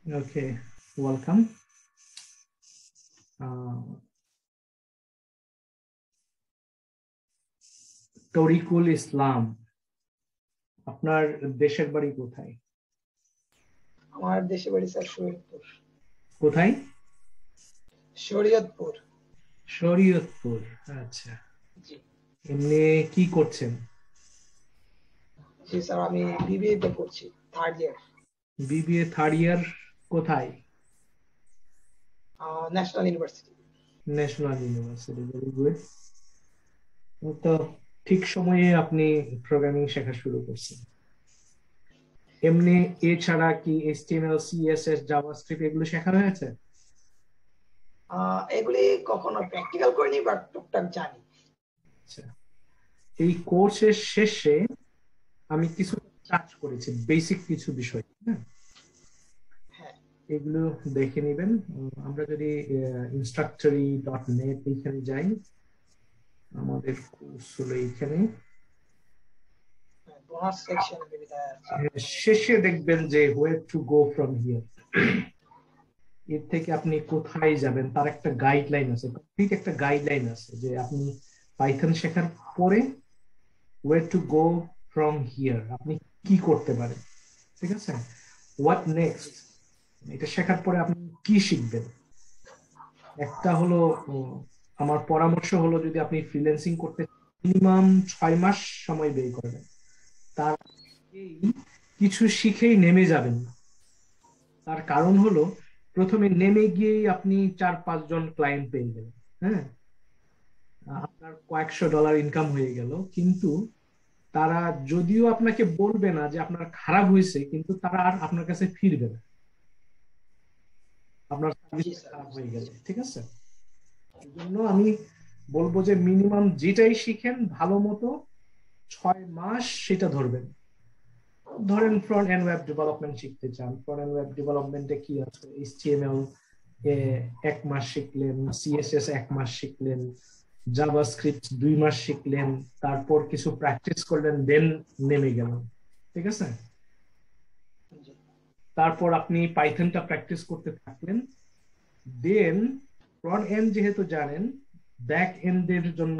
Okay, welcome. Tarikul ইসলাম, আপনার দেশের বাড়ি কোথায়? আমার দেশের বাড়ি স্যার শরীয়তপুর। কোথায়? শরীয়তপুর। শরীয়তপুর, আচ্ছা। জি এমনি কি করছেন? জি স্যার, আমি বিবিএ তে করছি, third year. BBA third year কোথায়? National University. National University, very good. তো ঠিক সময়ে আপনি প্রোগ্রামিং শেখা শুরু করছেন। এমনি এছাড়া কি এইচটিএমএল, সিএসএস, জাভাস্ক্রিপ্ট এগুলো শেখা হয়েছে? এগুলি কখনো প্র্যাকটিক্যাল করিনি, বাট টুকটাক জানি। আচ্ছা, এই কোর্সের শেষে আমি কিছু কাজ করেছি, বেসিক কিছু বিষয়, হ্যাঁ, এগুলো দেখে নেবেন। আমরা যদি instructory.net এখানে যাই, আমাদের কোর্স হলো এখানে। বোনাস সেকশনে বিবিধা আছে। শেষে দেখবেন যে where to go from here, এর থেকে আপনি কোথায় যাবেন তার একটা গাইডলাইন আছে, ঠিক একটা গাইডলাইন আছে যে আপনি পাইথন শেখার পরে where to go from here, আপনি কি করতে পারেন, ঠিক আছে? হোয়াট নেক্সট, এটা শেখার পরে আপনি কি শিখবেন। একটা হলো আমার পরামর্শ হলো, যদি আপনি ফ্রিল্যান্সিং করতে মিনিমাম 6 মাস সময় ব্যয় করবেন, তার আগেই কিছু শিখেই নেমে যাবেন না। তার কারণ হলো, প্রথমে নেমে গিয়েই আপনি 4-5 জন ক্লায়েন্ট পেয়ে যাবেন, হ্যাঁ, আপনার কয়েকশো ডলার ইনকাম হয়ে গেল, কিন্তু তারা যদিও আপনাকে বলবে না যে আপনার খারাপ হয়েছে, কিন্তু তারা আর আপনার কাছে ফিরবে না আপনার সার্ভিস খারাপ হয়ে গেলে, ঠিক আছে? এই জন্য আমি বলবো যে মিনিমাম যেটাই শিখেন ভালো মতো 6 মাস সেটা ধরবেন। ধরেন ফ্রন্ট এন্ড ওয়েব ডেভেলপমেন্ট শিখতে চান, ফ্রন্ট এন্ড ওয়েব ডেভেলপমেন্টে কি আছে, এইচটিএমএল 1 মাস শিখলেন, সিএসএস 1 মাস শিখলেন, জাভাস্ক্রিপ্ট 2 মাস শিখলেন, তারপর কিছু প্র্যাকটিস করলেন, দেন নেমে গেলেন, ঠিক আছে? তারপর আপনি পাইথনটা প্র্যাকটিস করতে থাকলেন, দেন ফ্রন্ট এন্ড যেহেতু জানেন, ব্যাক এন্ডের জন্য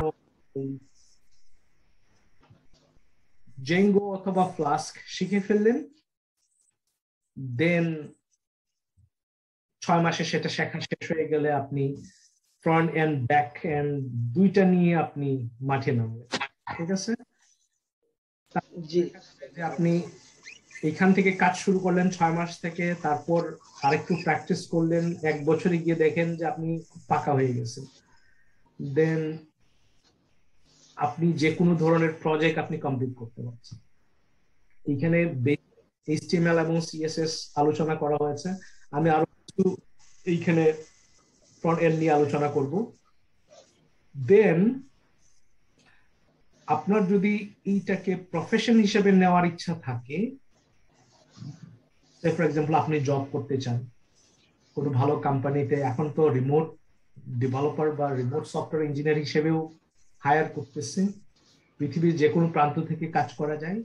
জেঙ্গো অথবা ফ্লাস্ক শিখে ফেললেন, দেন 6 মাসে সেটা শেখা শেষ হয়ে গেলে আপনি ফ্রন্ট এন্ড ব্যাক এন্ড দুইটা নিয়ে আপনি মাঠে নামবেন, ঠিক আছে? জি, যে আপনি এখান থেকে কাজ শুরু করলেন 6 মাস থেকে, তারপর আরেকটু প্র্যাকটিস করলেন, 1 বছরে গিয়ে দেখেন যে আপনি পাকা হয়ে গেছেন, দেন আপনি যে কোনো ধরনের প্রজেক্ট আপনি কমপ্লিট করতে পারছেন। এখানে এইচটিএমএল এবং সিএসএস আলোচনা করা হয়েছে, আমি আরো কিছু এইখানে ফ্রন্ট এন্ড নিয়ে আলোচনা করব। দেন আপনার যদি এইটাকে প্রফেশন হিসেবে নেওয়ার ইচ্ছা থাকে, ফর এক্সাম্পল আপনি জব করতে চান কোনো ভালো কোম্পানিতে, এখন তো রিমোট ডেভেলপার বা রিমোট সফটওয়্যার ইঞ্জিনিয়ার হিসেবেও হায়ার করতেছে, পৃথিবীর যে কোনো প্রান্ত থেকে কাজ করা যায়।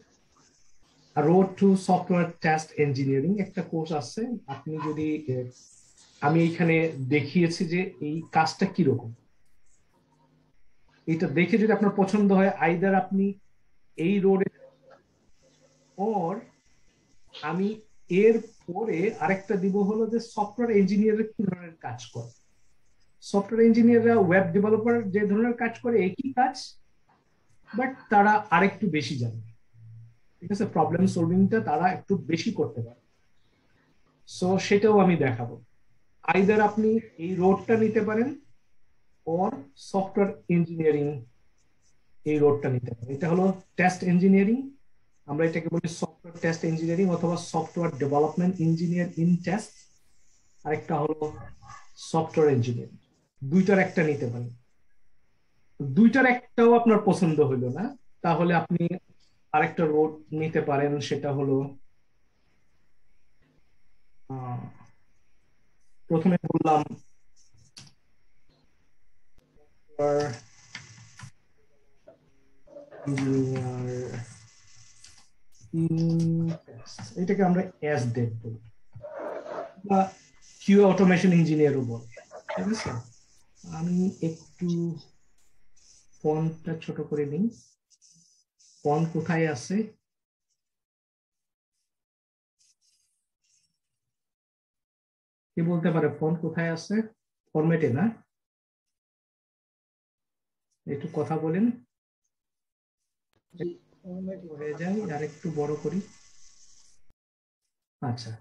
Road to software test engineering একটা কোর্স আছে, আপনি যদি আমি এইখানে দেখিয়েছি যে এই কাজটা কিরকম, এটা দেখে যদি আপনার পছন্দ হয়, আইদার আপনি এই রোডে, ওর আমি এর পরে আরেকটা দিব হলো যে সফটওয়্যার ইঞ্জিনিয়ার কি ধরনের কাজ করে। সফটওয়্যার ইঞ্জিনিয়াররা ওয়েব ডেভেলপার যে ধরনের কাজ করে একই কাজ, বাট তারা আরেকটু বেশি জানে, ঠিক আছে? প্রবলেম সলভিংটা তারা একটু বেশি করতে পারে। সো সেটাও আমি দেখাবো। আইদার আপনি এই রোডটা নিতে পারেন, ওর সফটওয়্যার ইঞ্জিনিয়ারিং এই রোডটা নিতে পারেন। এটা হলো টেস্ট ইঞ্জিনিয়ারিং, আমরা এটাকে বলি সফটওয়্যার টেস্ট ইঞ্জিনিয়ারিং অথবা software development engineer in test, আরেকটা হলো সফটওয়্যার ইঞ্জিনিয়ার। দুইটার একটা নিতে পারেন। দুইটার একটাও আপনার পছন্দ হইলো না, তাহলে আপনি আরেকটা রোড নিতে পারেন, সেটা হলো প্রথমে বললাম ইঞ্জিনিয়ার, এটাকে আমরা এস ডেট বলি। বা কিউ অটোমেশন ইঞ্জিনিয়ারও বলে, ঠিক আছে। আমি একটু ফন্টটা ছোট করে নিই। ফন্ট কোথায় আছে? কি বলতে পারে ফন্ট কোথায় আছে? ফরম্যাটে না? একটু কথা বলেন। হয়ে যায়, আর একটু বড় করি। আচ্ছা,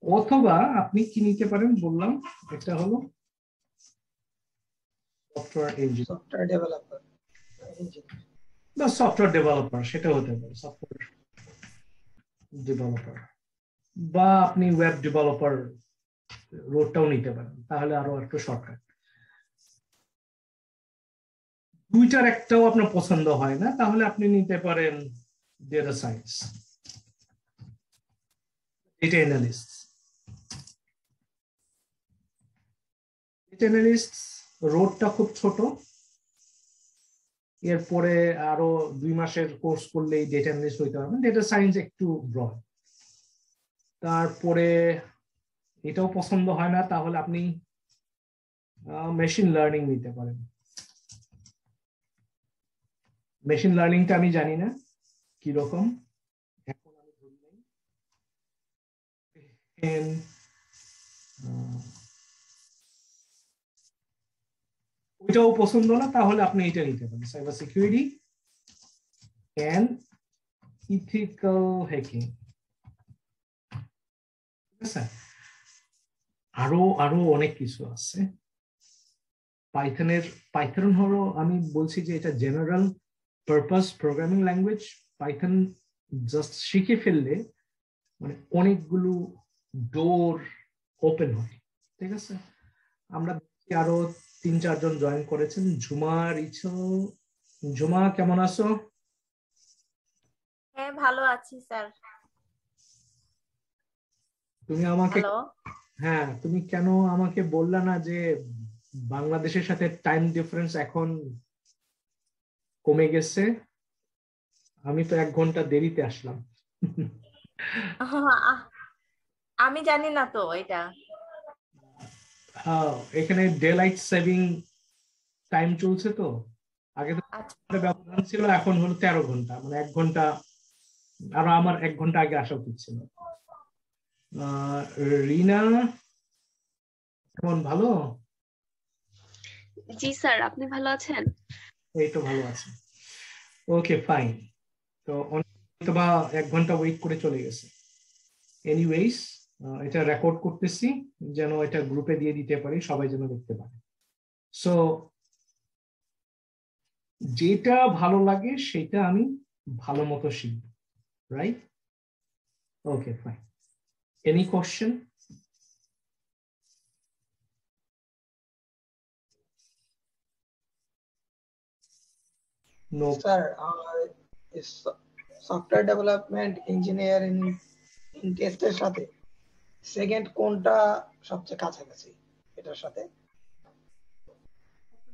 অথবা আপনি কি নিতে পারেন বললাম, এটা হলো সফটওয়্যার ইঞ্জিনিয়ার সফটওয়্যার ডেভেলপার বা সফটওয়্যার ডেভেলপার, সেটা হতে পারে সফটওয়্যার ডেভেলপার, বা আপনি ওয়েব ডেভেলপার রোডটাও নিতে পারেন, তাহলে আরো একটু শর্টকাট। দুইটার একটাও আপনার পছন্দ হয় না, তাহলে আপনি নিতে পারেন data science, data analyst. Data analyst রোডটা খুব ছোট, এরপরে আরো 2 মাসের কোর্স করলেই ডেটা অ্যানালিস্ট হইতে পারবেন। ডেটা সায়েন্স একটু ব্রড। তারপরে এটাও পছন্দ হয় না, তাহলে আপনি মেশিন লার্নিং নিতে পারেন। মেশিন লার্নিংটা আমি জানি না কি রকম, এখন আমি ধরি নাই। ওইটাও পছন্দ না, তাহলে আপনি এটা নিতে পারেন, cyber security and ethical hacking. ঠিক আছে, আরো আরো অনেক কিছু আছে। পাইথন হলো, আমি বলছি যে এটা general purpose programming language. Python just শিখে ফেললে মানে অনেকগুলো ডোর ওপেন হয়। ঠিক আছে, আমরা আরো 3-4 জন জয়েন করেছেন। ঝুমার ইচ্ছা, ঝুমা কেমন আছো? হ্যাঁ, ভালো আছি স্যার। তুমি আমাকে, হ্যালো। হ্যাঁ তুমি কেন আমাকে বললা না যে বাংলাদেশের সাথে টাইম ডিফারেন্স এখন কমে গেছে? আমি তো 1 ঘন্টা দেরিতে আসলাম। আমি জানি না তো এটা। এখানে ডে লাইট সেভিং টাইম চলছে তো, আগে তো আচ্ছা। ব্যবধান ছিল, এখন হলো 13 ঘন্টা, মানে 1 ঘন্টা, আরো আমার 1 ঘন্টা আগে আসা উচিত ছিল। রিনা কেমন, ভালো? জি স্যার, আপনি ভালো আছেন? এই তো ভালো আছে। Okay fine. তো অথবা 1 ঘন্টা ওয়েট করে চলে গেছে। এনিওয়েজ, এটা রেকর্ড করতেছি যেন এটা গ্রুপে দিয়ে দিতে পারি, সবাই যেন দেখতে পারে। সো যেটা ভালো লাগে সেটা আমি ভালো মতো শিখব, right? Okay fine. Any question? No sir, software development engineer in টেস্টের সাথে সেকেন্ড কোনটা সবচেয়ে কাছাকাছি এটার সাথে?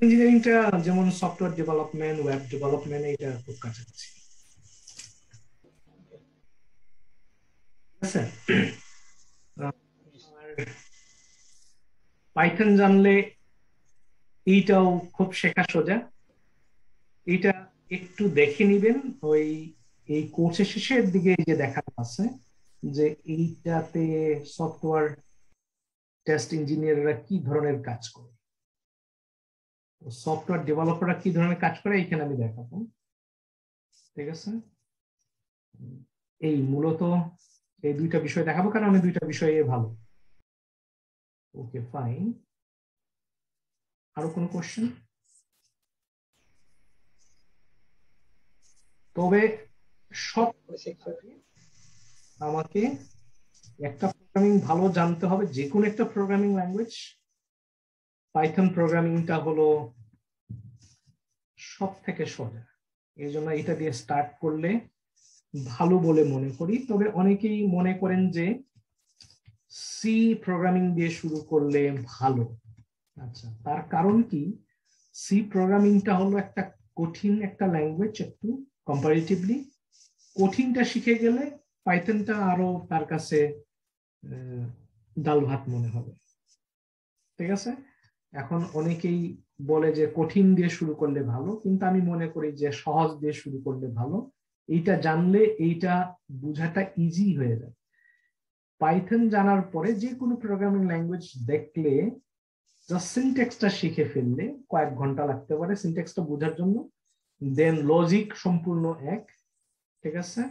ইঞ্জিনিয়ারিংটা যেমন সফটওয়্যার ডেভেলপমেন্ট, ওয়েব ডেভেলপমেন্ট, এটা খুব কাছাকাছি। আচ্ছা, পাইথন জানলে এইটাও খুব শেখা সোজা। এটা একটু দেখে নিবেন, ওই এই কোর্সের শেষের দিকে যে দেখানো আছে যে এইটাতে সফটওয়্যার টেস্ট ইঞ্জিনিয়াররা কি ধরনের কাজ করে, সফটওয়্যার ডেভেলপাররা কি ধরনের কাজ করে, এইখানে আমি দেখাবো। ঠিক আছে, এই মূলত এই 2টা বিষয় দেখাবো, কারণ আমি 2টা বিষয়ে ভালো। Okay fine. আরো কোনো কোশ্চেন? তবে সব আমাকে একটা প্রোগ্রামিং ভালো জানতে হবে, যে কোনো একটা প্রোগ্রামিং ল্যাঙ্গুয়েজ। পাইথন প্রোগ্রামিংটা হলো সব থেকে সোজা, এই জন্য এটা দিয়ে স্টার্ট করলে ভালো বলে মনে করি। তবে অনেকেই মনে করেন যে সি প্রোগ্রামিং দিয়ে শুরু করলে ভালো। আচ্ছা, তার কারণ কি? সি প্রোগ্রামিংটা হলো একটা কঠিন একটা ল্যাঙ্গুয়েজ, একটু কম্পারেটিভলি। কঠিনটা শিখে গেলে পাইথনটা আরো তার কাছে ডাল ভাত মনে হবে। ঠিক আছে, এখন অনেকেই বলে যে কঠিন দিয়ে শুরু করলে ভালো, কিন্তু আমি মনে করি যে সহজ দিয়ে শুরু করলে ভালো। এইটা জানলে এইটা বোঝাটা ইজি হয়ে যায়। পাইথন জানার পরে যে কোনো প্রোগ্রামিং ল্যাঙ্গুয়েজ দেখলে জাস্ট সিনট্যাক্সটা শিখে ফেললে কয়েক ঘন্টা লাগতে পারে সিনট্যাক্সটা বোঝার জন্য। দেন লজিক সম্পূর্ণ এক, ঠিক আছে,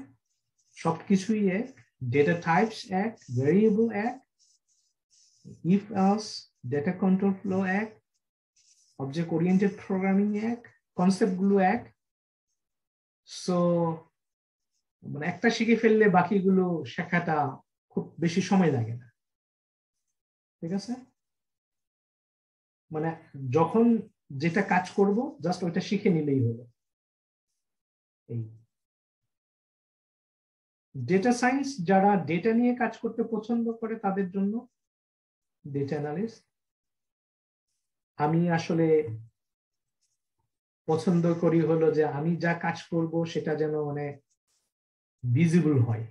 সবকিছুই এক, ডেটা টাইপস এক, ভেরিয়েবল এক, if else, data control flow এক, অবজেক্ট ওরিয়েন্টেড প্রোগ্রামিং এক, কনসেপ্ট গুলো এক। সো মানে একটা শিখে ফেললে বাকিগুলো শেখাটা খুব বেশি সময় লাগে না। ঠিক আছে, মানে যখন যেটা কাজ করব জাস্ট ওইটা শিখে নিলেই হলো। এই ডেটা সায়েন্স যারা ডেটা নিয়ে কাজ করতে পছন্দ করে তাদের জন্য ডেটা অ্যানালিস্ট। আমি আসলে পছন্দ করি হলো যে আমি যা কাজ করব সেটা যেন মানে ভিজিবল হয়,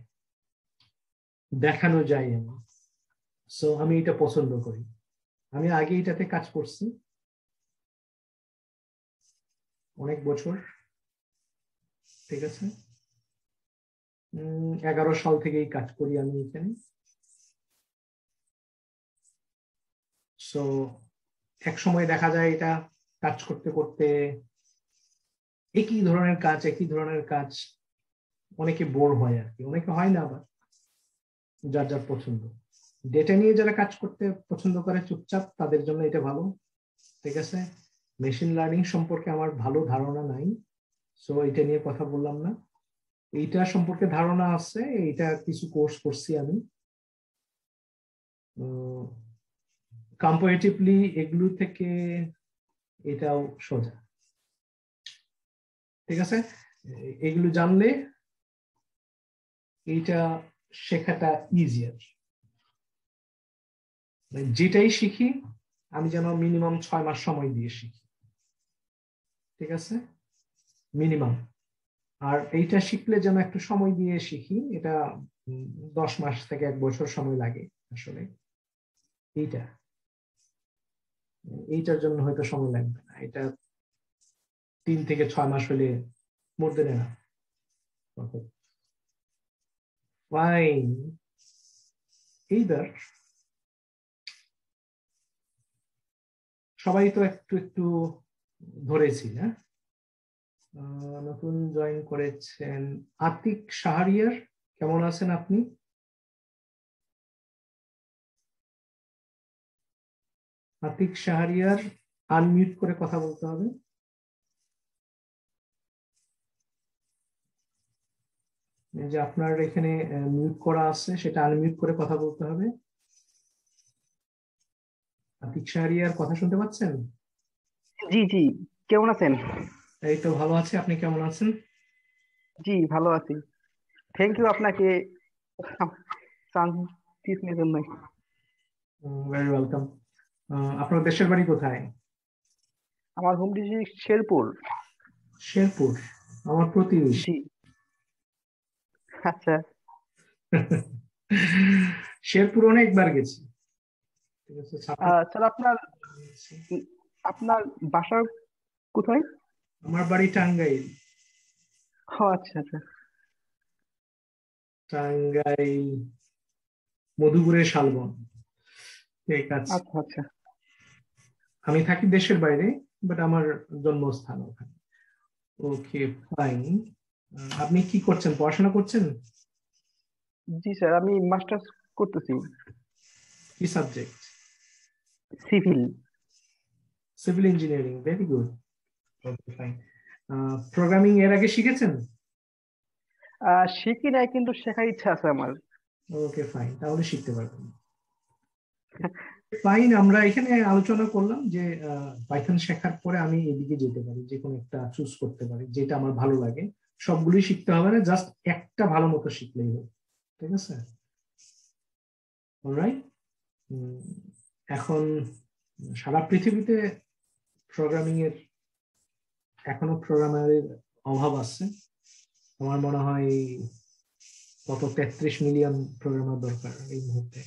দেখানো যায় আমার। সো আমি এটা পছন্দ করি। আমি আগে এটাতে কাজ করছি অনেক বছর। ঠিক আছে, 11 সাল থেকেই কাজ করি আমি এখানে। সো এক সময় দেখা যায় এটা কাজ করতে করতে একই ধরনের কাজ অনেকে বোর হয় আর কি, অনেকে হয় না, আবার যার যার পছন্দ। ডেটা নিয়ে যারা কাজ করতে পছন্দ করে চুপচাপ, তাদের জন্য এটা ভালো। ঠিক আছে, মেশিন লার্নিং সম্পর্কে আমার ভালো ধারণা নাই, সো এটা নিয়ে কথা বললাম না। এইটা সম্পর্কে ধারণা আছে, এইটা কিছু কোর্স করছি আমি। কম্পারেটিভলি এগুলো থেকে এটাও সোজা। ঠিক আছে, এগুলো জানলে এইটা শেখাটা ইজিয়ার। যেটাই শিখি আমি যেন মিনিমাম 6 মাস সময় দিয়ে শিখি। ঠিক আছে, মিনিমাম। আর এইটা শিখলে যেন একটু সময় দিয়ে শিখি, এটা 10 মাস থেকে 1 বছর সময় লাগে আসলে। এইটার জন্য হয়তো সময় লাগবে না, এটা 3 থেকে 6 মাস হলে মোর দেন না। ফাইন, এইবার সবাই তো একটু একটু ধরেছি না? নতুন জয়েন করেছেন আতিক শাহরিয়ার, কেমন আছেন আপনি? আতিক শাহরিয়ার, আনমিউট করে কথা বলতে হবে। যে আপনার এখানে মিউট করা আছে, সেটা আনমিউট করে কথা বলতে হবে। আতিক শাহরিয়ার, কথা শুনতে পাচ্ছেন? জি জি, কেমন আছেন? এই তো ভালো আছি, আপনি কেমন আছেন? জি ভালো আছি। থ্যাংক ইউ আপনাকে চান্স দিয়েছেন জন্য। Very welcome. আপনার দেশের বাড়ি কোথায়? আমার হোম ডিস্ট্রিক্ট শেরপুর। শেরপুর, আমার প্রতিবেশী। জি, আচ্ছা। শেরপুর অনেকবার গেছি। ঠিক আছে, স্যার আপনার আপনার বাসা কোথায়? আমার বাড়ি টাঙ্গাইল। ও আচ্ছা আচ্ছা টাঙ্গাইল, মধুপুরের শালবন। ঠিক আছে, আচ্ছা আচ্ছা। আমি থাকি দেশের বাইরে, বাট আমার জন্মস্থান ওখানে। ওকে, ফাইন। আপনি কি করছেন, পড়াশোনা করছেন? জি স্যার, আমি মাস্টার্স করতেছি। কি subject? Civil. Civil engineering, very good. Okay, fine. Programming এর আগে শিখেছেন? শিখি নাই, কিন্তু শেখার ইচ্ছা আছে আমার। ওকে, ফাইন, তাহলে শিখতে পারবেন। ফাইন, আমরা এখানে আলোচনা করলাম যে পাইথন শেখার পরে আমি এদিকে যেতে পারি, যে কোনো একটা চুজ করতে পারি যেটা আমার ভালো লাগে। সবগুলোই শিখতে হবে না, জাস্ট একটা ভালো মতো শিখলেই হবে। ঠিক আছে, অলরাইট। এখন সারা পৃথিবীতে প্রোগ্রামিং এর এখনো প্রোগ্রামারের অভাব আছে। আমার মনে হয় কত 33 মিলিয়ন প্রোগ্রামার দরকার এই মুহূর্তে।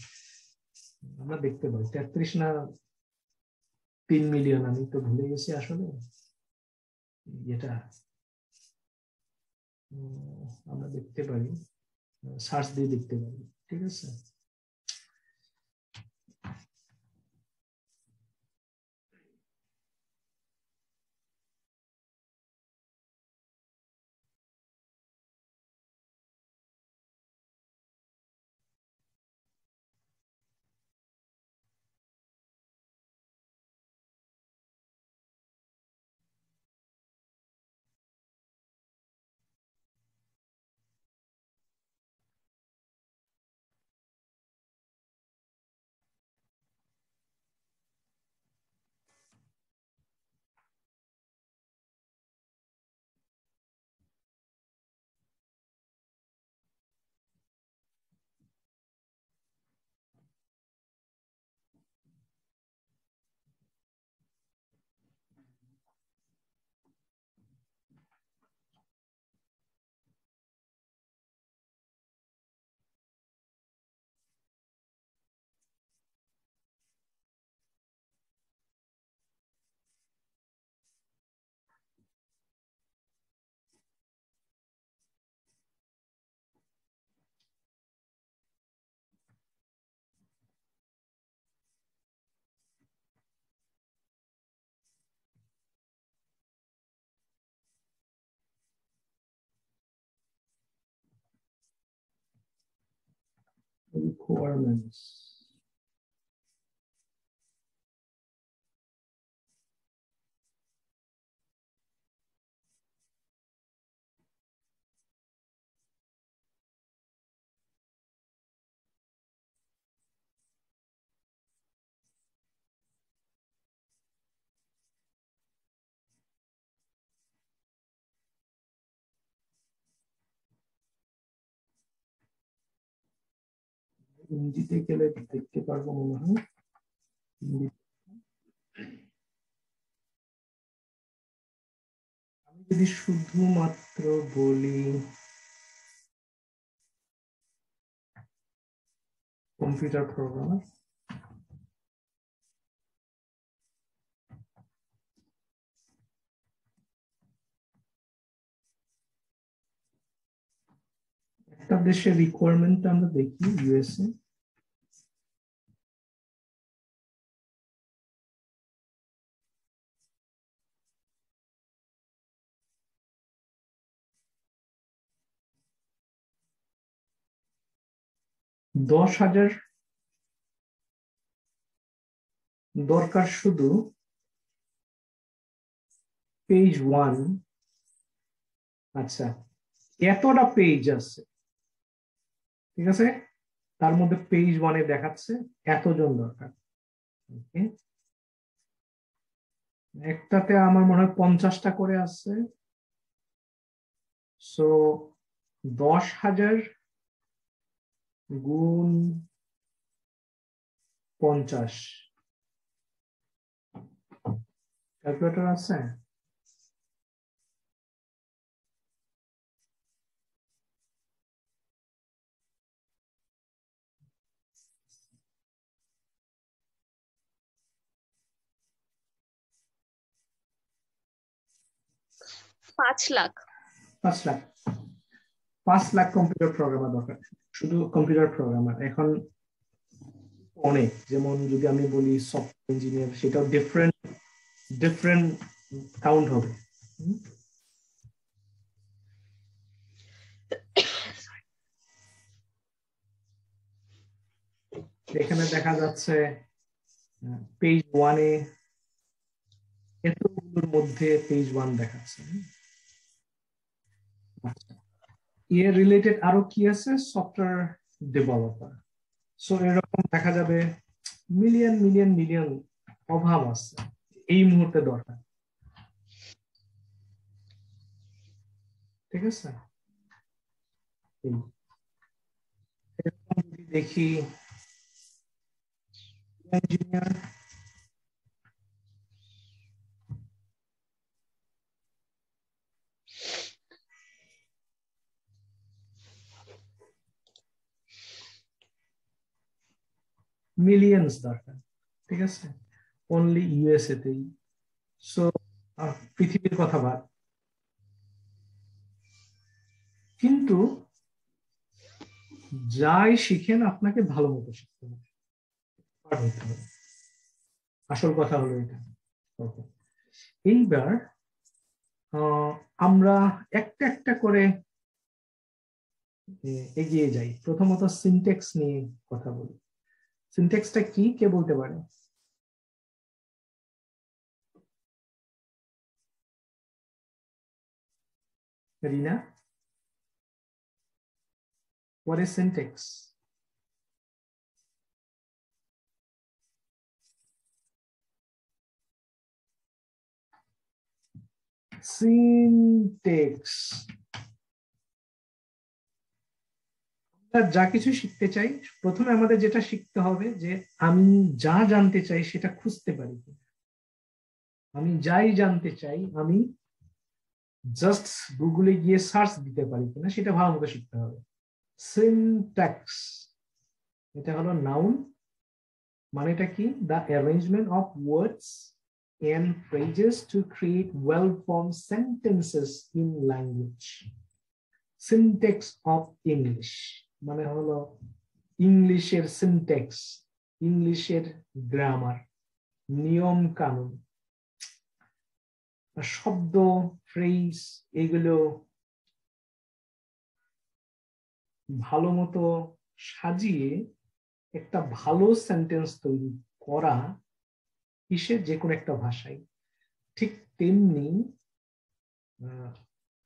আমরা দেখতে পাই 33 না 3 মিলিয়ন, আমি তো ভুলে গেছি আসলে এটা। আমরা দেখতে পারি, সার্চ দিয়ে দেখতে পারি, ঠিক আছে। Requirements. হিন্দিতে গেলে দেখতে পারবো মনে হয়। আমি যদি শুধুমাত্র বলি কম্পিউটার প্রোগ্রামার, একটা দেশের রিকোয়ারমেন্ট আমরা দেখি, ইউএসএ। দশ হাজার দরকার শুধু পেজ 1। আচ্ছা, এতটা পেজ আছে, ঠিক আছে, তার মধ্যে পেজ 1-এ দেখাচ্ছে এতজন দরকার। ওকে, একটাতে আমার মনে হয় 50টা করে আছে। সো 10,000 গুণ 50, ক্যালকুলেটর আছে? পাঁচ লাখ 5 লাখ। 5 লাখ কম্পিউটার প্রোগ্রামার দরকার, শুধু কম্পিউটার প্রোগ্রামার। এখন অনেক, যেমন যদি আমি বলি সফটওয়্যার ইঞ্জিনিয়ার, সেটাও ডিফারেন্ট ডিফারেন্ট কাউন্ট হবে। এখানে দেখা যাচ্ছে পেজ 1-এ এতগুলোর মধ্যে পেজ 1 দেখাচ্ছে। এর রিলেটেড আরো কি আছে? Software developer. সো এরকম দেখা যাবে মিলিয়ন মিলিয়ন মিলিয়ন অভাব আছে এই মুহূর্তে দরকার, ঠিক আছে। এরকম যদি দেখি ইঞ্জিনিয়ার, মিলিয়নস দরকার, ঠিক আছে, অনলি ইউএসএ তেই। সো পৃথিবীর কথা বাদ, কিন্তু যাই শিখেন আপনাকে ভালো মতো শিখতে হবে, আসল কথা হলো এটা। এইবার আমরা একটা একটা করে এগিয়ে যাই। প্রথমত সিনট্যাক্স নিয়ে কথা বলি। সিনট্যাক্সটা কি, কে বলতে পারে? রিনা, what is syntax? সিনট্যাক্স যা কিছু শিখতে চাই, প্রথমে আমাদের যেটা শিখতে হবে যে আমি যা জানতে চাই সেটা খুঁজতে পারি কিনা। আমি যাই জানতে চাই আমি জাস্ট গুগলে গিয়ে সার্চ দিতে পারি কিনা সেটা ভালো মতো শিখতে হবে। সিনট্যাক্স এটা হলো নাউন, মানেটা কি? The arrangement of words and phrases to create well form sentences in language. Syntax of English মানে হলো ইংলিশের সিনট্যাক্স, ইংলিশের গ্রামার, নিয়ম কানুন, শব্দ, ফ্রেজ, এগুলো ভালো মতো সাজিয়ে একটা ভালো সেন্টেন্স তৈরি করা, কিসের? যে কোনো একটা ভাষায়। ঠিক তেমনি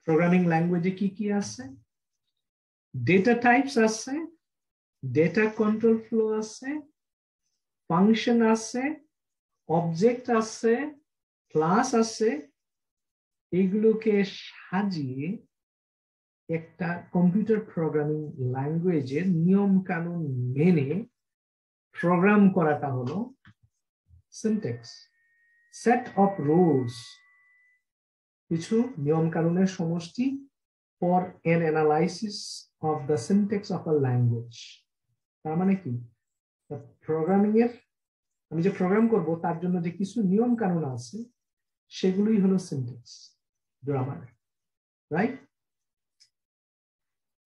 প্রোগ্রামিং ল্যাঙ্গুয়েজে কি কি আছে? ডেটা টাইপস আছে, ডেটা কন্ট্রোল ফ্লো আছে, ফাংশন আছে, অবজেক্ট আছে, ক্লাস আছে। এগুলোকে সাজিয়ে একটা কম্পিউটার প্রোগ্রামিং ল্যাঙ্গুয়েজের নিয়ম কানুন মেনে প্রোগ্রাম করাটা হলো সিনট্যাক্স। সেট অফ রুলস, কিছু নিয়ম কানুনের সমষ্টি for N analysis of the syntax of a language. তার মানে কি? প্রোগ্রামিং এর আমি যে প্রোগ্রাম করব তার জন্য যে কিছু নিয়ম কানুন আছে সেগুলোই হলো সিনট্যাক্স, গ্রামার, রাইট?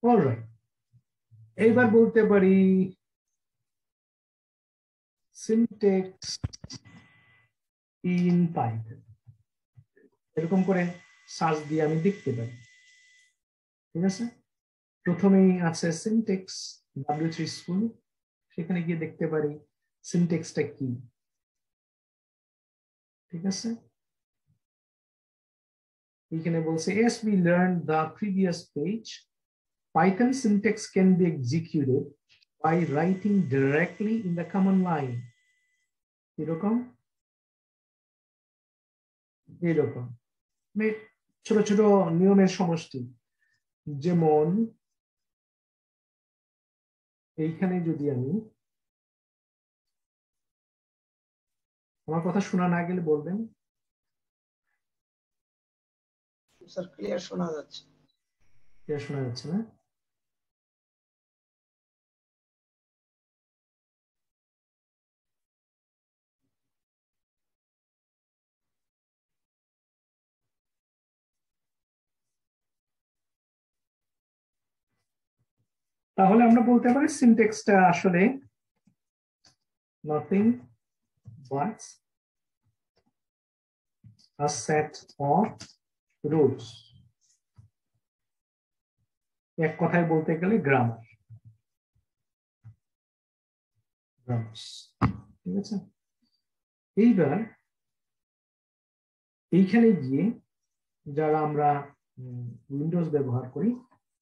অলরাইট, এইবার বলতে পারি সিনট্যাক্স ইন পাইথন। এরকম করে সার্চ দিয়ে আমি দেখতে পারি, ঠিক আছে? প্রথমেই আছে সিনট্যাক্স W3 স্কুল, সেখানে গিয়ে দেখতে পারি সিনট্যাক্সটা কি, ঠিক আছে? এখানে বলছে as we learned the previous page, Python syntax can be executed by writing directly in the command line. এরকম এরকম ছোট ছোট নিয়মের সমষ্টি। যেমন এইখানে যদি আমি, আমার কথা শোনা না গেলে বলবেন। স্যার ক্লিয়ার শোনা যাচ্ছে। ক্লিয়ার শোনা যাচ্ছে না? তাহলে আমরা বলতে পারি সিনট্যাক্সটা আসলে nothing but a set of rules, এক কথায় বলতে গেলে গ্রামার, ঠিক আছে? এইবার এইখানে গিয়ে যারা আমরা উইন্ডোজ ব্যবহার করি,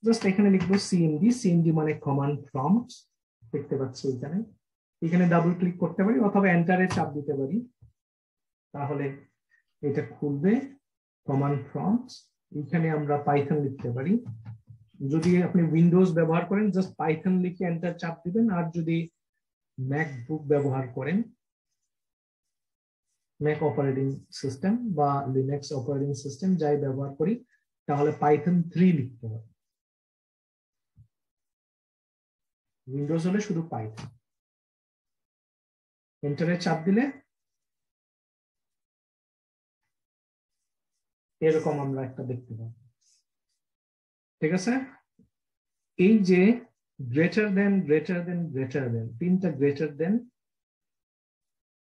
জাস্ট এখানে লিখবো সিএমডি। সিএমডি মানে কমান্ড প্রম্পট, দেখতে পাচ্ছি এখানে। এখানে ডাবল ক্লিক করতে পারি অথবা এন্টারে চাপ দিতে পারি, তাহলে এটা খুলবে কমান্ড প্রম্পট। এখানে আমরা পাইথন লিখতে পারি। যদি আপনি উইন্ডোজ ব্যবহার করেন জাস্ট পাইথন লিখে এন্টার চাপ দিবেন, আর যদি ম্যাকবুক ব্যবহার করেন, ম্যাক অপারেটিং সিস্টেম বা লিনাক্স অপারেটিং সিস্টেম যাই ব্যবহার করি, তাহলে পাইথন 3 লিখতে হবে। উইন্ডোজ হলে শুধু পাইথন। এন্টারে চাপ দিলে এরকম আমরা একটা দেখতে পাবো। ঠিক আছে, এই যে greater than greater than greater than, তিনটা গ্রেটার দেন,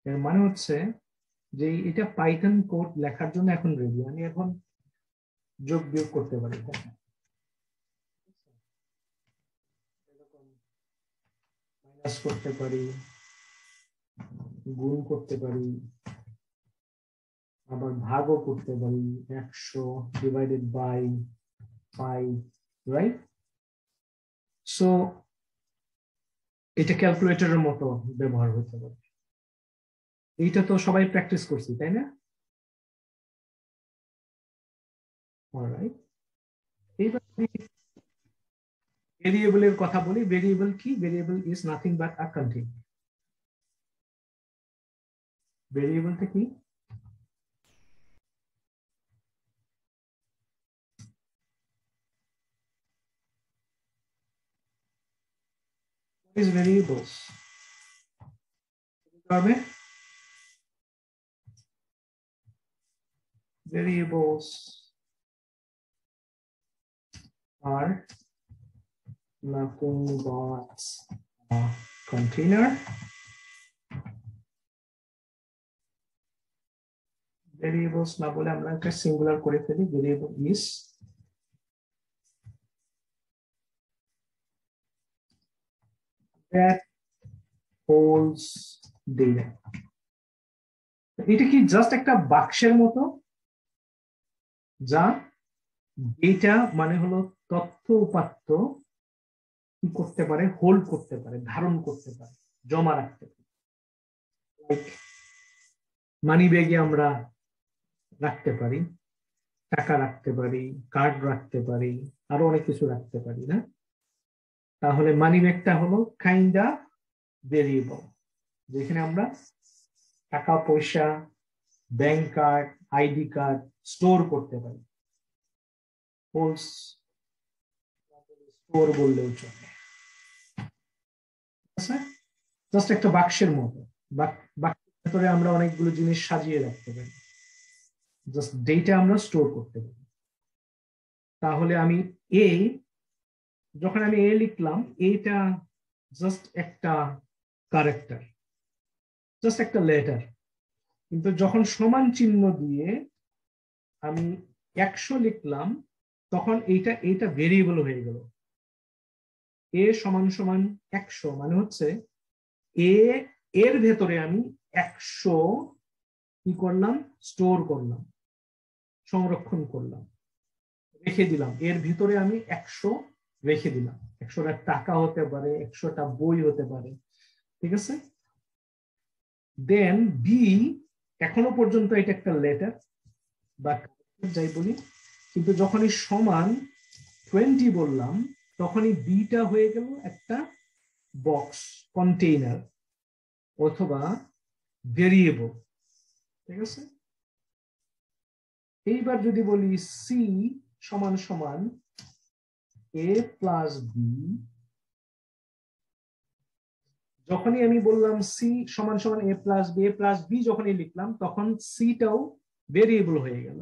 এর মানে হচ্ছে যে এটা পাইথন কোড লেখার জন্য এখন রেডি। আমি এখন যোগ বিয়োগ করতে পারি, মাইনাস করতে পারি, গুণ করতে পারি, আবার ভাগও করতে পারি, 100 ডিভাইডেড বাই 5, রাইট? সো এটা ক্যালকুলেটরের মতো ব্যবহার হতে পারে। এইটা তো সবাই প্র্যাকটিস করছি, তাই না? অলরাইট, এইবার ভেরিয়েবলের কথা বলি। ভেরিয়েবল কি? Variable is nothing but a continuous. ভেরিয়েবলটা কি? is variables. Variables are nothing but a container. Variables না বলে আমরা একটা সিঙ্গুলার করে ফেলি। Variable is that holds data. এটা কি জাস্ট একটা বাক্সের মতো, যা ডেটা মানে হলো তথ্য উপাত্ত কি করতে পারে? হোল্ড করতে পারে, ধারণ করতে পারে, জমা রাখতে পারে। মানি ব্যাগে আমরা রাখতে পারি, টাকা রাখতে পারি, কার্ড রাখতে পারি, আরো অনেক কিছু রাখতে পারি, না? তাহলে মানি ব্যাগটা হলো কাইন্ডা ভেরিয়েবল, যেখানে আমরা টাকা পয়সা, bank card, ID card store করতে পারি। স্টোর বললেও চলে, জাস্ট একটা বাক্সের মতো। বাক্সের ভেতরে আমরা অনেকগুলো জিনিস সাজিয়ে রাখতে পারি, জাস্ট ডেটা আমরা স্টোর করতে পারি। তাহলে আমি যখন আমি এ লিখলাম, এটা জাস্ট একটা ক্যারেক্টার, জাস্ট একটা লেটার। কিন্তু যখন সমান চিহ্ন দিয়ে আমি 100 লিখলাম, তখন এইটা ভেরিয়েবল হয়ে গেল। এ সমান সমান 100 মানে হচ্ছে এর ভেতরে আমি 100 কি করলাম? স্টোর করলাম, সংরক্ষণ করলাম, রেখে দিলাম। এর ভিতরে আমি 100 রেখে দিলাম। 100টা টাকা হতে পারে, 100টা বই হতে পারে, ঠিক আছে? দেন বি, এখনো পর্যন্ত এটা একটা লেটার বা যাই বলি, কিন্তু যখনই সমান 20 বললাম, তখনই বিটা হয়ে গেল একটা বক্স, কন্টেইনার অথবা ভেরিয়েবল, ঠিক আছে? এইবার যদি বলি সি সমান সমান এ প্লাস বি, যখনই আমি বললাম সি সমান সমান এ প্লাস বি যখনই লিখলাম, তখন সিটাও ভেরিয়েবল হয়ে গেল।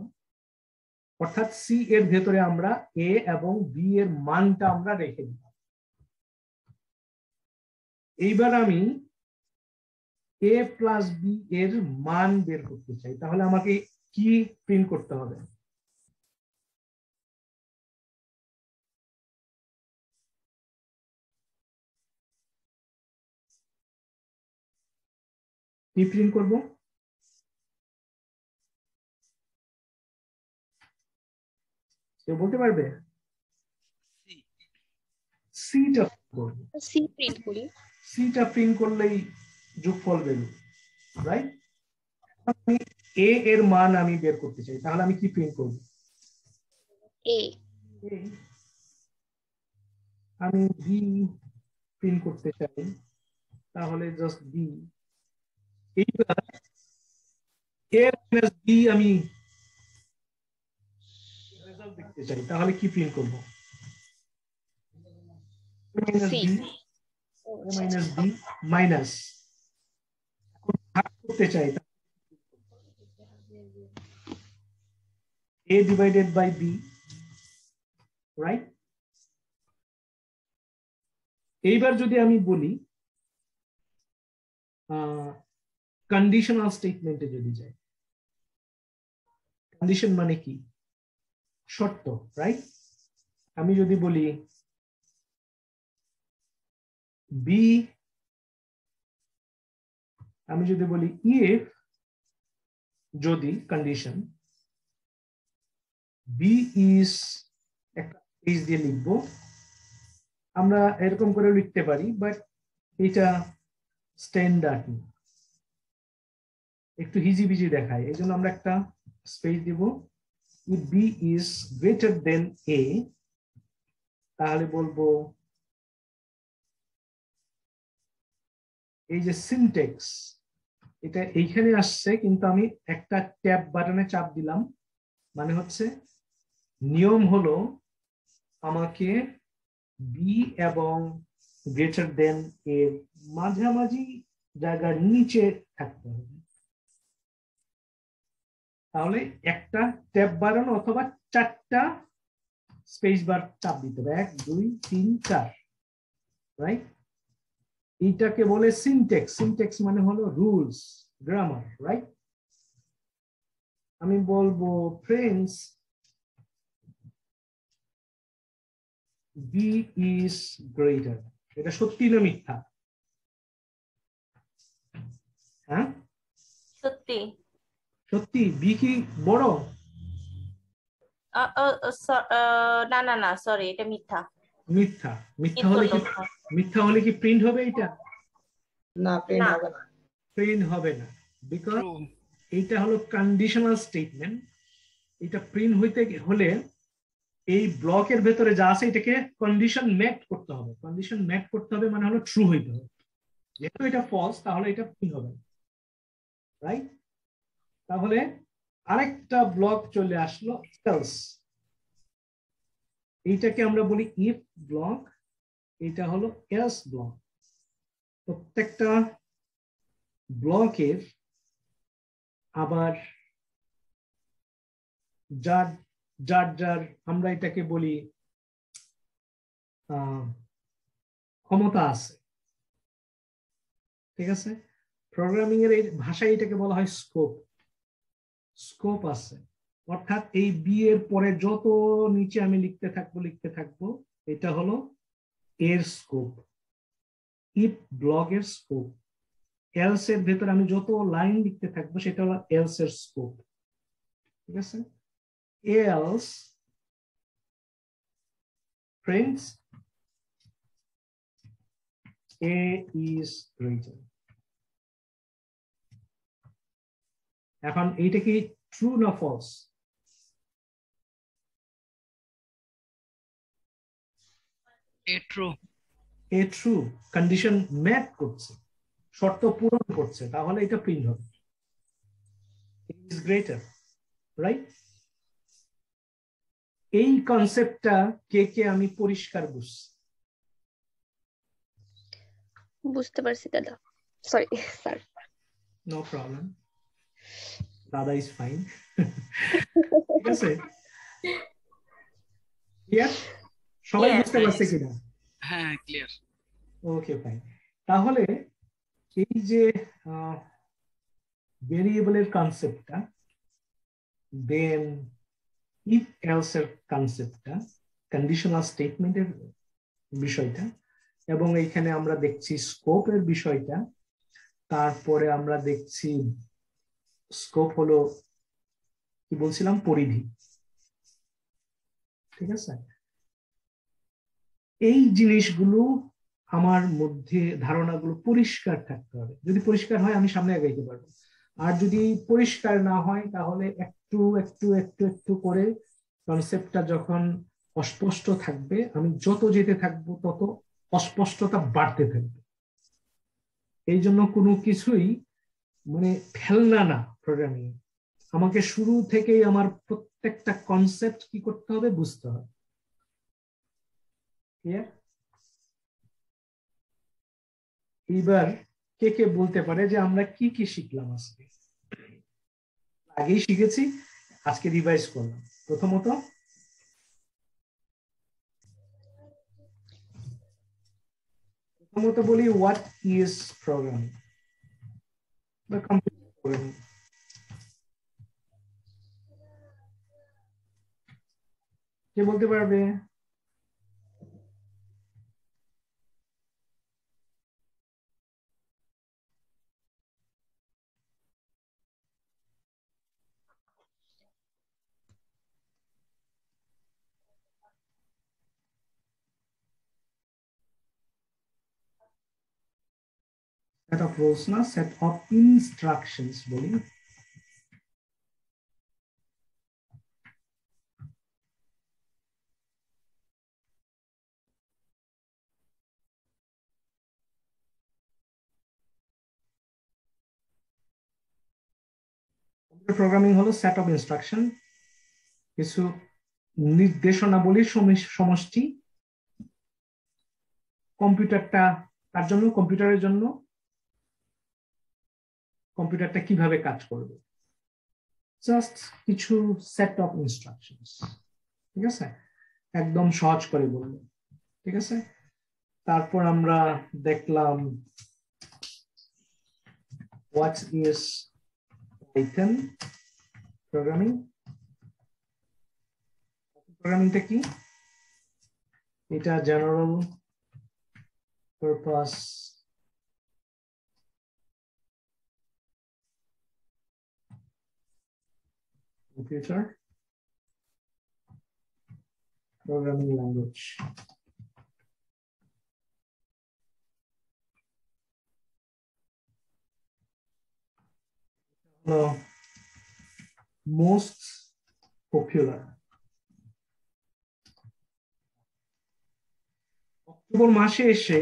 অর্থাৎ সি এর ভেতরে আমরা এ এবং বি এর মানটা আমরা রেখে দিলাম। এইবার আমি এ প্লাস বি এর মান বের করতে চাই, তাহলে আমাকে কি প্রিন্ট করতে হবে? কি প্রিন্ট করব? কেউ বলতে পারবে? সিটা করব। সি প্রিন্ট করি। সিটা প্রিন্ট করলেই যোগফল বেরোবে, রাইট? আমি এ এর মান আমি বের করতে চাই, তাহলে আমি কি প্রিন্ট করব? এ। আমি বি প্রিন্ট করতে চাই, তাহলে জাস্ট বি। এইবার এ মাইনাস বি আমি রেজাল্ট দেখতে চাই, তাহলে কি প্রিন্ট করব? Minus C. B minus B minus করতে চাই a divided by b, right? এইবার যদি আমি বলি কন্ডিশনাল স্টেটমেন্টে যদি যাই, কন্ডিশন মানে কি? শর্ত, রাইট? আমি যদি বলি বি, আমি যদি বলি ইফ, যদি কন্ডিশন বি ইজ, একটা স্পেস দিয়ে লিখবো, আমরা এরকম করে লিখতে পারি, বাট এটা স্ট্যান্ডার্ড না, একটু হিজিবিজি দেখায়, এই জন্য আমরা একটা স্পেস দিব। if b is greater than a, তাহলে বলবো এই যে সিনট্যাক্স, এটা এইখানে আসছে, কিন্তু আমি একটা ট্যাব বাটনে চাপ দিলাম, মানে হচ্ছে নিয়ম হলো আমাকে বি এবং গ্রেটার দেন এর মাঝামাঝি জায়গার নিচে থাকতে হবে। তাহলে একটা ট্যাব বাড়ানো অথবা চারটা স্পেস বার চাপ দিতে হবে, 1 2 3 4, রাইট? এইটাকে বলে সিনট্যাক্স। সিনট্যাক্স মানে হলো রুলস, গ্রামার, রাইট? আমি বলবো ফ্রেন্ডস বি ইজ গ্রেটার, এটা সত্যি না মিথ্যা? হ্যাঁ, সত্যি। সত্যি। বি কি বড়? না না না, সরি, এটা মিথ্যা। মিথ্যা। মিথ্যা হলে কি প্রিন্ট হবে? এটা না, প্রিন্ট না। হবে না। প্রিন্ট হবে না, বিকজ এইটা হলো কন্ডিশনাল স্টেটমেন্ট। এটা প্রিন্ট হইতে হলে এই ব্লকের ভেতরে যা আছে এটাকে কন্ডিশন ম্যাট করতে হবে। কন্ডিশন ম্যাট করতে হবে মানে হলো ট্রু হইতে হবে। যেহেতু এটা ফলস, তাহলে এটা প্রিন্ট হবে না, রাইট? তাহলে আরেকটা ব্লক চলে আসলো, এলস। এইটাকে আমরা বলি ইফ ব্লক, এটা হলো এলস ব্লক। প্রত্যেকটা ব্লকের আবার যার যার যার আমরা এটাকে বলি ক্ষমতা আছে, ঠিক আছে? প্রোগ্রামিং এর এই ভাষায় এটাকে বলা হয় স্কোপ। স্কোপ আছে, অর্থাৎ এই বি এর পরে যত নিচে আমি লিখতে থাকবো এটা হলো এর স্কোপ, ইফ ব্লকের স্কোপ। এলস এর ভেতরে আমি যত লাইন লিখতে থাকবো সেটা হলো এলস এর স্কোপ, ঠিক আছে? Else friends A is greater. এখন এইটা কি ট্রু না false? A true, condition match করছে, শর্ত পূরণ করছে, তাহলে এটা প্রিন্ট হবে ইজ গ্রেটার, রাইট? এই কনসেপ্টটা কে আমি পরিষ্কার বুঝছি? বুঝতে পারছি দাদা, সরি স্যার। নো প্রবলেম, দাদা ইজ ফাইন। ঠিক আছে, ক্লিয়ার? সবাই বুঝতে পারছে কিনা? হ্যাঁ, ক্লিয়ার। ওকে, ফাইন। তাহলে এই যে ভেরিয়েবলের কনসেপ্টটা, দেন ইফ এলস এর কনসেপ্টটা, কন্ডিশনাল স্টেটমেন্টের বিষয়টা, এবং এইখানে আমরা দেখছি স্কোপের বিষয়টা, তারপরে আমরা দেখছি স্কোপ হলো কি বলছিলাম, পরিধি, ঠিক আছে? এই জিনিসগুলো আমার মধ্যে ধারণাগুলো পরিষ্কার থাকতে হবে। যদি পরিষ্কার হয় আমি সামনে আগাইতে পারবো, আর যদি পরিষ্কার না হয় তাহলে একটু একটু একটু একটু করে কনসেপ্টটা যখন অস্পষ্ট থাকবে, আমি যত যেতে থাকবো তত অস্পষ্টতা বাড়তে থাকবে। এই জন্য কোনো কিছুই মানে ফেলনা না প্রোগ্রামিং। আমাকে শুরু থেকেই আমার প্রত্যেকটা কনসেপ্ট কি করতে হবে, বুঝতে হবে। এইবার কে কে বলতে পারে যে আমরা কি কি শিখলাম আজকে? আগেই শিখেছি, আজকে রিভাইজ করলাম। প্রথমত বলি হোয়াট ইজ প্রোগ্রামিং বা কম্পিউটার প্রোগ্রামিং। কে বলতে পারবে? সেট অফ রুলস না, সেট অফ ইনস্ট্রাকশনস বলি। প্রোগ্রামিং হলো সেট অফ ইনস্ট্রাকশন, কিছু নির্দেশনাবলীর সমষ্টি। কম্পিউটারটা তার জন্য, কম্পিউটারের জন্য কম্পিউটারটা কিভাবে কাজ করবে, জাস্ট কিছু সেট অফ ইনস্ট্রাকশনস। ঠিক আছে, একদম সহজ করে বলবো। ঠিক আছে, তারপর আমরা দেখলাম হোয়াট ইজ পাইথন প্রোগ্রামিং। প্রোগ্রামিংটা কি? এটা general purpose computer programming language. Most popular. October মাসে এসে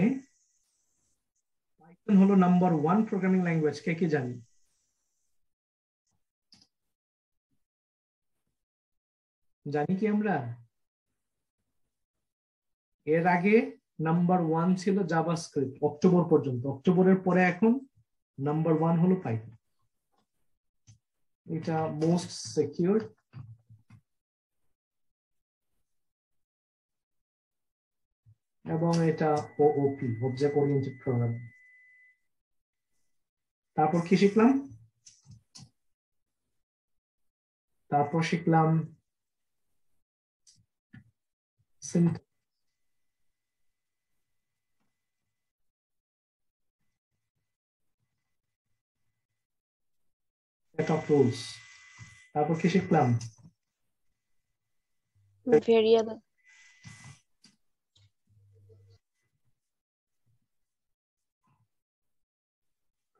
পাইথন হলো নাম্বার 1 প্রোগ্রামিং ল্যাঙ্গুয়েজ। কে কি জানি? জানি কি আমরা? এর আগে নাম্বার 1 ছিল জাভাস্ক্রিপ্ট অক্টোবর পর্যন্ত। অক্টোবরের পরে এখন নাম্বার 1 হলো পাইথন। এটা মোস্ট সিকিউর, এবং এটা ওওপি, অবজেক্ট ওরিয়েন্টেড প্রোগ্রামিং। তারপর কি শিখলাম? তারপর শিখলাম syntax, set of rules। তারপর কি শিখলাম? ভেরিয়েবল।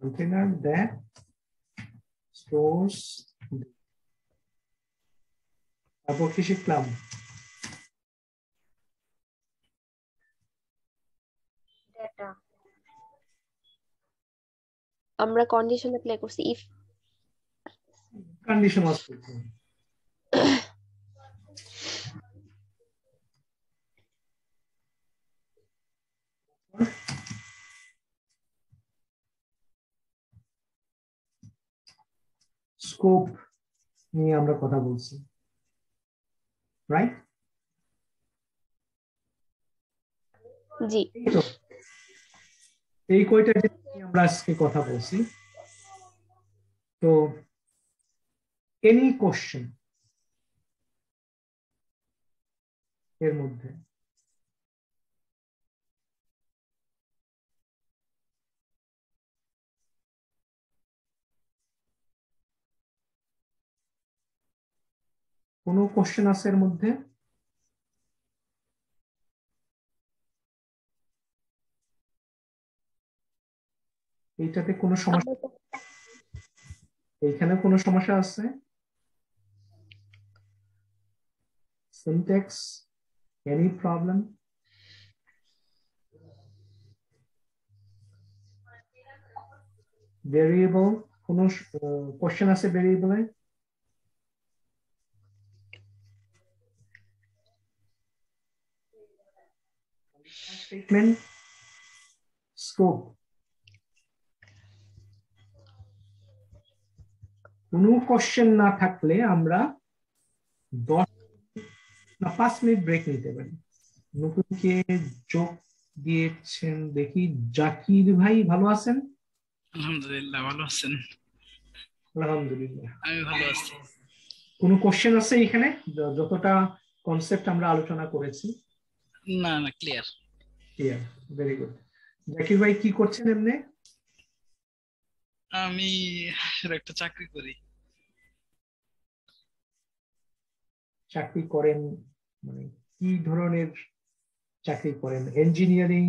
container that stores। তারপর কি শিখলাম? ডেটা। আমরা কন্ডিশন অ্যাপ্লাই করছি ইফ। Conditional statement. স্কোপ নিয়ে আমরা কথা বলছি, রাইট? জি। এই কয়টা জিনিস নিয়ে আমরা আজকে কথা বলছি। তো এনি কোশ্চেন এর মধ্যে? কোনো কোশ্চেন আছে এর মধ্যে? এইটাতে কোনো সমস্যা? এইখানে কোনো সমস্যা আছে? Syntax, any problem? ভেরিয়েবল, কোনো কোশ্চেন আছে ভেরিয়েবলে? স্টেটমেন্ট, স্কোপ, কোনো কোশ্চেন না থাকলে আমরা 5 মিনিট ব্রেক নিতে পারি। নতুনকে যোগ দিয়েছেন দেখি, জাকির ভাই ভালো আছেন? আলহামদুলিল্লাহ, ভালো আছেন? আলহামদুলিল্লাহ, আমি ভালো আছি। কোনো কোশ্চেন আছে এখানে? যতটা কনসেপ্ট আমরা আলোচনা করেছি না না, clear. Clear, very good. Zakir ভাই কি করছেন এমনি? আমি একটা চাকরি করি। চাকরি করেন মানে কি ধরনের চাকরি করেন? Engineering,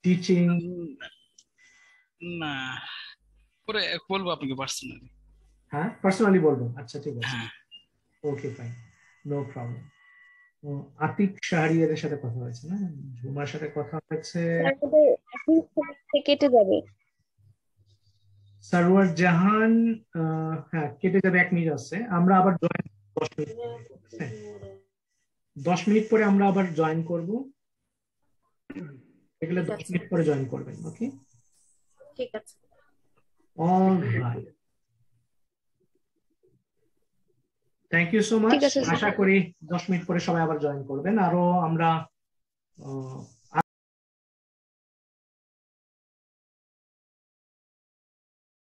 teaching? না, পরে বলবো আপনাকে পার্সোনালি। হ্যাঁ, পার্সোনালি বলবো। আচ্ছা, ঠিক আছে, হ্যাঁ, ওকে, ফাইন, নো প্রবলেম। আতিক শাহরিয়ারের সাথে কথা হয়েছে না? ঝুমার সাথে কথা হয়েছে। আমাদের এখন কেটে যাবে। সারওয়ার জাহান, হ্যাঁ কেটে যাবে, 1 মিনিট আছে। আমরা আবার জয়েন 10 মিনিট পরে আমরা আবার জয়েন করব। এগুলো 10 মিনিট পরে জয়েন করবেন, ওকে? ঠিক আছে। Alright, thank you so much. ঠিক আছে, স্যার। আশা করি 10 মিনিট পরে সবাই আবার জয়েন করবেন। আরো আমরা